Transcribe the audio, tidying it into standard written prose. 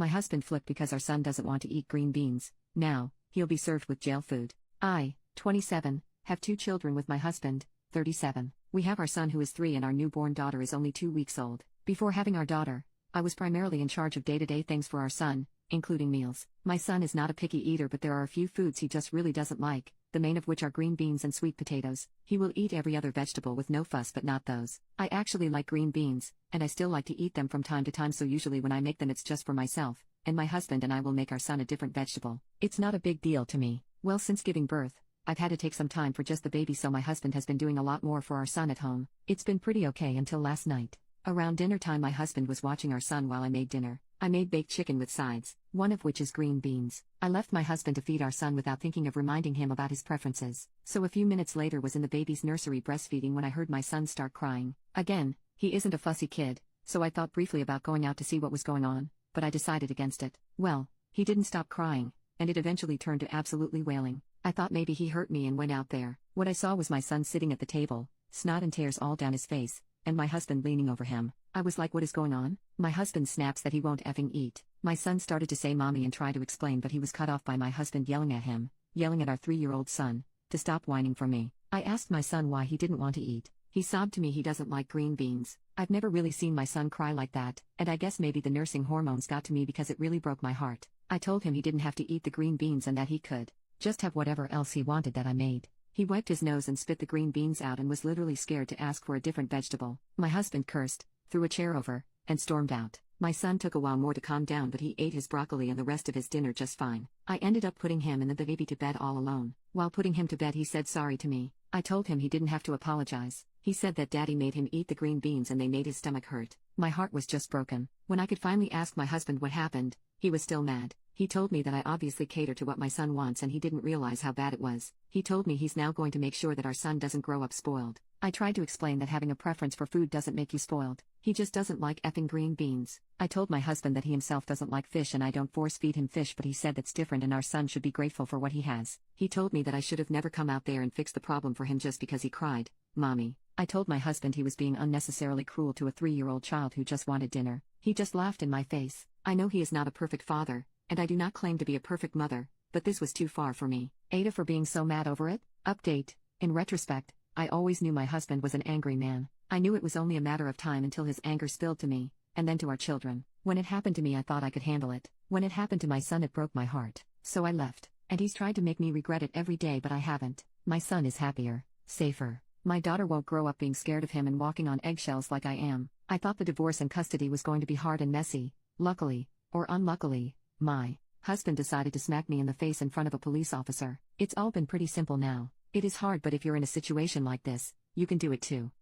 My husband flipped because our son doesn't want to eat green beans. Now, he'll be served with jail food. I, 27, have 2 children with my husband, 37. We have our son who is 3 and our newborn daughter is only 2 weeks old. Before having our daughter, I was primarily in charge of day-to-day things for our son, including meals. My son is not a picky eater, but there are a few foods he just really doesn't like, the main of which are green beans and sweet potatoes. He will eat every other vegetable with no fuss, but not those. I actually like green beans, and I still like to eat them from time to time, so usually when I make them it's just for myself, and my husband and I will make our son a different vegetable. It's not a big deal to me. Well, since giving birth, I've had to take some time for just the baby, so my husband has been doing a lot more for our son at home. It's been pretty okay until last night. Around dinner time, my husband was watching our son while I made dinner. I made baked chicken with sides, one of which is green beans. I left my husband to feed our son without thinking of reminding him about his preferences. So a few minutes later was in the baby's nursery breastfeeding when I heard my son start crying. Again, he isn't a fussy kid, so I thought briefly about going out to see what was going on, but I decided against it. Well, he didn't stop crying, and it eventually turned to absolutely wailing. I thought maybe he hurt me and went out there. What I saw was my son sitting at the table, snot and tears all down his face, and my husband leaning over him. I was like, what is going on? My husband snaps that he won't effing eat. My son started to say mommy and try to explain, but he was cut off by my husband yelling at him, yelling at our 3-year-old son, to stop whining for me. I asked my son why he didn't want to eat. He sobbed to me he doesn't like green beans. I've never really seen my son cry like that, and I guess maybe the nursing hormones got to me because it really broke my heart. I told him he didn't have to eat the green beans and that he could just have whatever else he wanted that I made. He wiped his nose and spit the green beans out and was literally scared to ask for a different vegetable. My husband cursed, threw a chair over, and stormed out. My son took a while more to calm down, but he ate his broccoli and the rest of his dinner just fine. I ended up putting him and the baby to bed all alone. While putting him to bed, he said sorry to me. I told him he didn't have to apologize. He said that daddy made him eat the green beans and they made his stomach hurt. My heart was just broken. When I could finally ask my husband what happened, he was still mad. He told me that I obviously cater to what my son wants and he didn't realize how bad it was. He told me he's now going to make sure that our son doesn't grow up spoiled. I tried to explain that having a preference for food doesn't make you spoiled. He just doesn't like effing green beans. I told my husband that he himself doesn't like fish and I don't force feed him fish, but he said that's different and our son should be grateful for what he has. He told me that I should have never come out there and fixed the problem for him just because he cried, "Mommy." I told my husband he was being unnecessarily cruel to a 3-year-old child who just wanted dinner. He just laughed in my face. I know he is not a perfect father, and I do not claim to be a perfect mother, but this was too far for me. Ada for being so mad over it? Update. In retrospect, I always knew my husband was an angry man. I knew it was only a matter of time until his anger spilled to me, and then to our children. When it happened to me, I thought I could handle it. When it happened to my son, it broke my heart. So I left, and he's tried to make me regret it every day, but I haven't. My son is happier, safer. My daughter won't grow up being scared of him and walking on eggshells like I am. I thought the divorce and custody was going to be hard and messy. Luckily, or unluckily, my husband decided to smack me in the face in front of a police officer. It's all been pretty simple now. It is hard, but if you're in a situation like this, you can do it too.